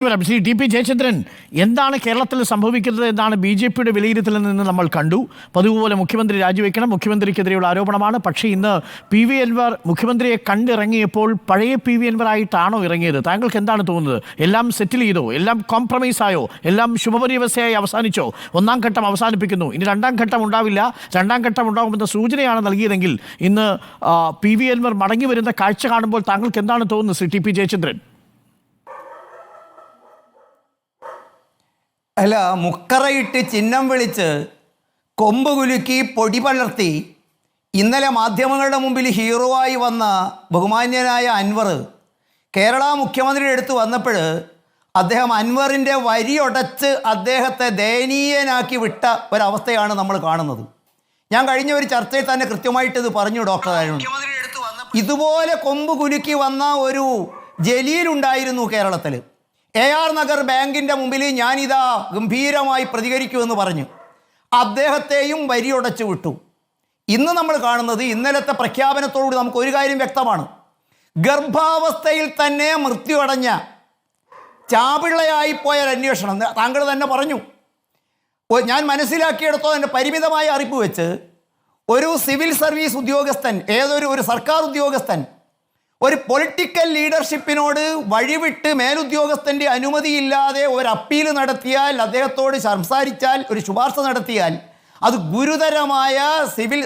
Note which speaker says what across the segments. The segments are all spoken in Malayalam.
Speaker 1: ശ്രീ ടി പി ജയചന്ദ്രൻ, എന്താണ് കേരളത്തിൽ സംഭവിക്കുന്നത് എന്നാണ് ബി ജെ പിയുടെ വിലയിരുത്തലിൽ നിന്ന് നമ്മൾ കണ്ടു. പതിവുപോലെ മുഖ്യമന്ത്രി രാജിവെക്കണം, മുഖ്യമന്ത്രിക്കെതിരെയുള്ള ആരോപണമാണ്. പക്ഷേ ഇന്ന് പി വി അൻവർ മുഖ്യമന്ത്രിയെ കണ്ടിറങ്ങിയപ്പോൾ പഴയ പി വി അൻവർ ആയിട്ടാണോ ഇറങ്ങിയത്? താങ്കൾക്ക് എന്താണ് തോന്നുന്നത്? എല്ലാം സെറ്റിൽ ചെയ്തോ? എല്ലാം കോംപ്രമൈസ് ആയോ? എല്ലാം ശുഭപര്യവസ്ഥയായി അവസാനിച്ചോ? ഒന്നാം ഘട്ടം അവസാനിപ്പിക്കുന്നു, ഇനി രണ്ടാം ഘട്ടം ഉണ്ടാവില്ല, രണ്ടാം ഘട്ടം ഉണ്ടാകുമെന്ന സൂചനയാണ് നൽകിയതെങ്കിൽ ഇന്ന് പി വി അൻവർ മടങ്ങി വരുന്ന കാഴ്ച കാണുമ്പോൾ താങ്കൾക്ക് എന്താണ് തോന്നുന്നത് ശ്രീ ടി പി ജയചന്ദ്രൻ?
Speaker 2: അല്ല, മുക്കറയിട്ട് ചിഹ്നം വിളിച്ച് കൊമ്പ് കുലുക്കി പൊടി പലർത്തി ഇന്നലെ മാധ്യമങ്ങളുടെ മുമ്പിൽ ഹീറോവായി വന്ന ബഹുമാന്യനായ അൻവർ കേരള മുഖ്യമന്ത്രിയുടെ അടുത്ത് വന്നപ്പോൾ അദ്ദേഹം അൻവറിൻ്റെ വരിയൊടച്ച് അദ്ദേഹത്തെ ദയനീയനാക്കി വിട്ട ഒരവസ്ഥയാണ് നമ്മൾ കാണുന്നത്. ഞാൻ കഴിഞ്ഞ ഒരു ചർച്ചയിൽ തന്നെ കൃത്യമായിട്ട് ഇത് പറഞ്ഞു ഡോക്ടർ അരുൺ. ഇതുപോലെ കൊമ്പ് കുലുക്കി വന്ന ഒരു ജലീലുണ്ടായിരുന്നു കേരളത്തിൽ. AR നഗർ ബാങ്കിൻ്റെ മുമ്പിൽ ഞാനിതാ ഗംഭീരമായി പ്രതികരിക്കുമെന്ന് പറഞ്ഞു അദ്ദേഹത്തെയും വരിയൊടച്ചു വിട്ടു. ഇന്ന് നമ്മൾ കാണുന്നത്, ഇന്നലത്തെ പ്രഖ്യാപനത്തോടുകൂടി നമുക്ക് ഒരു കാര്യം വ്യക്തമാണ്. ഗർഭാവസ്ഥയിൽ തന്നെ മൃത്യു അടഞ്ഞ ചാപിള്ളയായിപ്പോയൊരന്വേഷണം താങ്കൾ തന്നെ പറഞ്ഞു. ഞാൻ മനസ്സിലാക്കിയെടുത്തോ എൻ്റെ പരിമിതമായ അറിവ് വെച്ച് ഒരു സിവിൽ സർവീസ് ഉദ്യോഗസ്ഥൻ, ഒരു സർക്കാർ ഉദ്യോഗസ്ഥൻ ഒരു പൊളിറ്റിക്കൽ ലീഡർഷിപ്പിനോട് വഴിവിട്ട് മേലുദ്യോഗസ്ഥൻ്റെ അനുമതിയില്ലാതെ ഒരു അപ്പീൽ നടത്തിയാൽ, അദ്ദേഹത്തോട് സംസാരിച്ചാൽ, ഒരു ശുപാർശ നടത്തിയാൽ അത് ഗുരുതരമായ സിവിൽ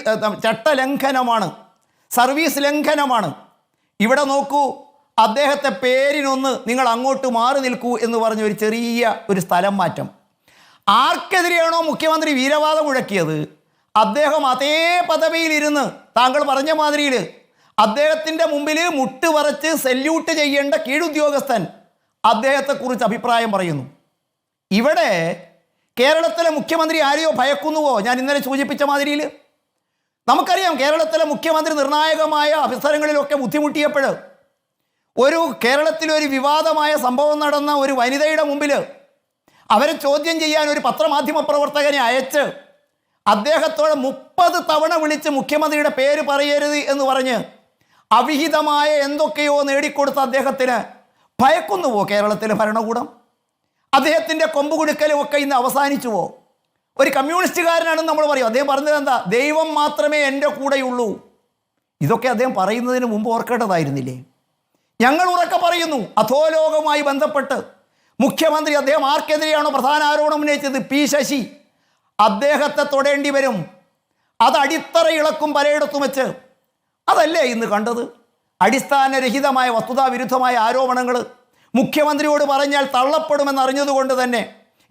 Speaker 2: ചട്ടലംഘനമാണ്, സർവീസ് ലംഘനമാണ്. ഇവിടെ നോക്കൂ, അദ്ദേഹത്തെ പേരിനൊന്ന് നിങ്ങൾ അങ്ങോട്ട് മാറി നിൽക്കൂ എന്ന് പറഞ്ഞ ഒരു ചെറിയ ഒരു സ്ഥലം മാറ്റം. ആർക്കെതിരെയാണോ മുഖ്യമന്ത്രി വീരവാദം മുഴക്കിയത് അദ്ദേഹം അതേ പദവിയിലിരുന്ന് താങ്കൾ പറഞ്ഞ മാതിരിയിൽ അദ്ദേഹത്തിൻ്റെ മുമ്പിൽ മുട്ടുപറച്ച് സെല്യൂട്ട് ചെയ്യേണ്ട കീഴുദ്യോഗസ്ഥൻ അദ്ദേഹത്തെക്കുറിച്ച് അഭിപ്രായം പറയുന്നു. ഇവിടെ കേരളത്തിലെ മുഖ്യമന്ത്രി ആരെയോ ഭയക്കുന്നുവോ? ഞാൻ ഇന്നലെ സൂചിപ്പിച്ച മാതിരിയിൽ നമുക്കറിയാം, കേരളത്തിലെ മുഖ്യമന്ത്രി നിർണായകമായ അവസരങ്ങളിലൊക്കെ ബുദ്ധിമുട്ടിയപ്പോൾ കേരളത്തിലൊരു വിവാദമായ സംഭവം നടന്ന ഒരു വനിതയുടെ മുമ്പിൽ അവരെ ചോദ്യം ചെയ്യാൻ ഒരു പത്രമാധ്യമ പ്രവർത്തകനെ അയച്ച് അദ്ദേഹത്തോട് 30 തവണ വിളിച്ച് മുഖ്യമന്ത്രിയുടെ പേര് പറയരുത് എന്ന് പറഞ്ഞ് അവിഹിതമായ എന്തൊക്കെയോ നേടിക്കൊടുത്ത അദ്ദേഹത്തിന് ഭയക്കുന്നുവോ കേരളത്തിലെ ഭരണകൂടം? അദ്ദേഹത്തിൻ്റെ കൊമ്പുകുടുക്കലും ഒക്കെ ഇന്ന് അവസാനിച്ചുവോ? ഒരു കമ്മ്യൂണിസ്റ്റുകാരനാണെന്ന് നമ്മൾ പറയും. അദ്ദേഹം പറഞ്ഞത് എന്താ? ദൈവം മാത്രമേ എൻ്റെ കൂടെയുള്ളൂ. ഇതൊക്കെ അദ്ദേഹം പറയുന്നതിന് മുമ്പ് ഓർക്കേണ്ടതായിരുന്നില്ലേ? ഞങ്ങൾ ഉറക്കെ പറയുന്നു, അധോലോകവുമായി ബന്ധപ്പെട്ട് മുഖ്യമന്ത്രി അദ്ദേഹം ആർക്കെതിരെയാണോ പ്രധാന ആരോപണം ഉന്നയിച്ചത്, പി ശശി, അദ്ദേഹത്തെ തൊടേണ്ടി വരും. അത് അടിത്തറ ഇളക്കും പലയിടത്തും വെച്ച്. അതല്ലേ ഇന്ന് കണ്ടത്? അടിസ്ഥാനരഹിതമായ വസ്തുതാവിരുദ്ധമായ ആരോപണങ്ങൾ മുഖ്യമന്ത്രിയോട് പറഞ്ഞാൽ തള്ളപ്പെടുമെന്നറിഞ്ഞതുകൊണ്ട് തന്നെ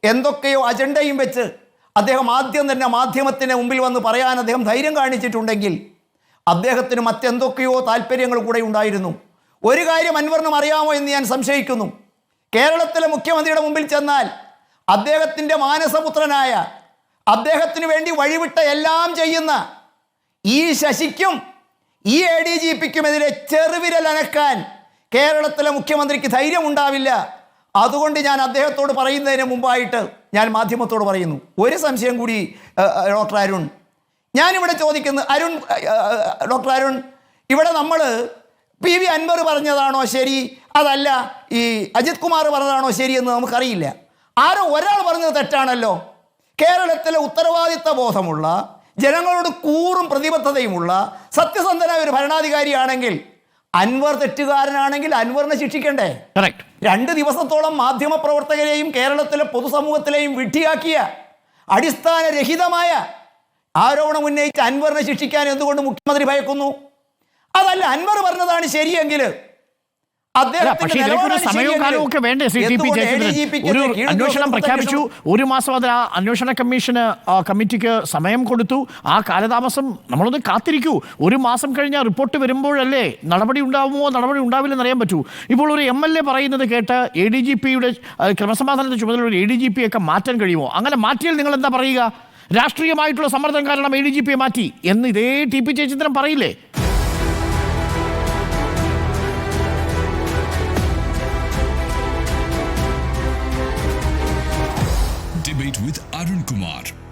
Speaker 2: എന്തൊക്കെയോ അജണ്ടയും വെച്ച് അദ്ദേഹം ആദ്യം തന്നെ മാധ്യമത്തിന് മുമ്പിൽ വന്ന് പറയാൻ അദ്ദേഹം ധൈര്യം കാണിച്ചിട്ടുണ്ടെങ്കിൽ അദ്ദേഹത്തിന് മറ്റെന്തൊക്കെയോ താല്പര്യങ്ങൾ കൂടെ ഉണ്ടായിരുന്നു. ഒരു കാര്യം അൻവറിനും അറിയാമോ എന്ന് ഞാൻ സംശയിക്കുന്നു. കേരളത്തിലെ മുഖ്യമന്ത്രിയുടെ മുമ്പിൽ ചെന്നാൽ അദ്ദേഹത്തിൻ്റെ മാനസപുത്രനായ, അദ്ദേഹത്തിന് വേണ്ടി വഴിവിട്ട എല്ലാം ചെയ്യുന്ന ഈ ശശിക്കും ഈ ADGPക്കുമെതിരെ ചെറുവിരൽ അനക്കാൻ കേരളത്തിലെ മുഖ്യമന്ത്രിക്ക് ധൈര്യമുണ്ടാവില്ല. അതുകൊണ്ട് ഞാൻ അദ്ദേഹത്തോട് പറയുന്നതിന് മുമ്പായിട്ട് ഞാൻ മാധ്യമത്തോട് പറയുന്നു, ഒരു സംശയം കൂടി ഡോക്ടർ അരുൺ. ഞാനിവിടെ ചോദിക്കുന്നത്, ഡോക്ടർ അരുൺ, ഇവിടെ നമ്മൾ പി വി അൻവർ പറഞ്ഞതാണോ ശരി, അതല്ല ഈ അജിത് കുമാർ പറഞ്ഞതാണോ ശരിയെന്ന് നമുക്കറിയില്ല. ആരോ ഒരാൾ പറഞ്ഞത് തെറ്റാണല്ലോ. കേരളത്തിലെ ഉത്തരവാദിത്ത ബോധമുള്ള, ജനങ്ങളോട് കൂറും പ്രതിബദ്ധതയുമുള്ള സത്യസന്ധനായ ഒരു ഭരണാധികാരിയാണെങ്കിൽ, അൻവർ തെറ്റുകാരനാണെങ്കിൽ അൻവറിനെ ശിക്ഷിക്കണ്ടേ? 2 ദിവസത്തോളം മാധ്യമ പ്രവർത്തകരെയും കേരളത്തിലെ പൊതുസമൂഹത്തിലെയും വിഡ്ഢിയാക്കിയ അടിസ്ഥാനരഹിതമായ ആരോപണം ഉന്നയിച്ച അൻവറിനെ ശിക്ഷിക്കാൻ എന്തുകൊണ്ട് മുഖ്യമന്ത്രി ഭയക്കുന്നു? അതല്ല, അൻവർ പറഞ്ഞതാണ് ശരിയെങ്കിൽ
Speaker 1: സമയവും കാലവും ഒക്കെ വേണ്ടേ ശ്രീ ടി പി ജയചന്ദ്രൻ? ഒരു അന്വേഷണം പ്രഖ്യാപിച്ചു, 1 മാസം അതിൽ അന്വേഷണ കമ്മിറ്റിക്ക് സമയം കൊടുത്തു. ആ കാലതാമസം നമ്മളൊന്ന് കാത്തിരിക്കൂ. 1 മാസം കഴിഞ്ഞാൽ റിപ്പോർട്ട് വരുമ്പോഴല്ലേ നടപടി ഉണ്ടാവുമോ നടപടി ഉണ്ടാവില്ലെന്ന് അറിയാൻ പറ്റൂ. ഇപ്പോൾ ഒരു MLA പറയുന്നത് കേട്ട് ADGPയുടെ ക്രമസമാധാനത്തെ ചുമതല ഒരു ADGPയൊക്കെ മാറ്റാൻ കഴിയുമോ? അങ്ങനെ മാറ്റിയാൽ നിങ്ങൾ എന്താ പറയുക? രാഷ്ട്രീയമായിട്ടുള്ള സമ്മർദ്ദം കാരണം ADGPയെ മാറ്റി എന്ന് ഇതേ ടി പി ജയചന്ദ്രൻ പറയില്ലേ?
Speaker 3: Debate with Arun Kumar.